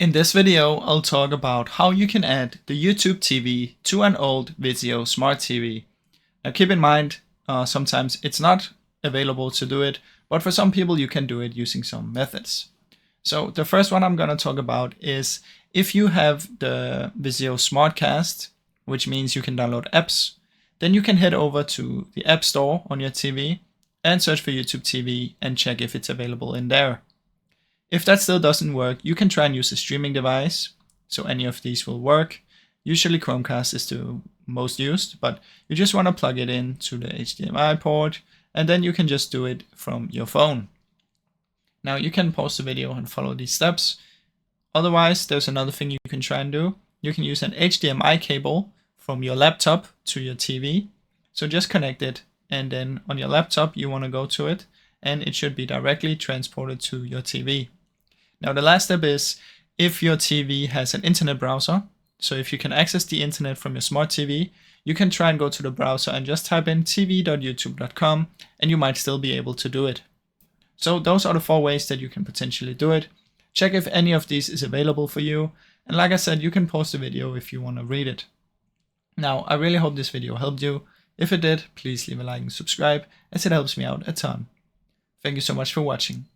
In this video, I'll talk about how you can add the YouTube TV to an old Vizio smart TV. Now keep in mind, sometimes it's not available to do it, but for some people you can do it using some methods. So the first one I'm going to talk about is if you have the Vizio Smartcast, which means you can download apps, then you can head over to the App Store on your TV and search for YouTube TV and check if it's available in there. If that still doesn't work, you can try and use a streaming device. So any of these will work. Usually Chromecast is the most used, but you just want to plug it in to the HDMI port, and then you can just do it from your phone. Now you can pause the video and follow these steps. Otherwise, there's another thing you can try and do. You can use an HDMI cable from your laptop to your TV. So just connect it, and then on your laptop you want to go to it, and it should be directly transported to your TV. Now the last step is if your TV has an internet browser. So if you can access the internet from your smart TV, you can try and go to the browser and just type in tv.youtube.com and you might still be able to do it. So those are the 4 ways that you can potentially do it. Check if any of these is available for you. And like I said, you can pause the video if you want to read it. Now, I really hope this video helped you. If it did, please leave a like and subscribe as it helps me out a ton. Thank you so much for watching.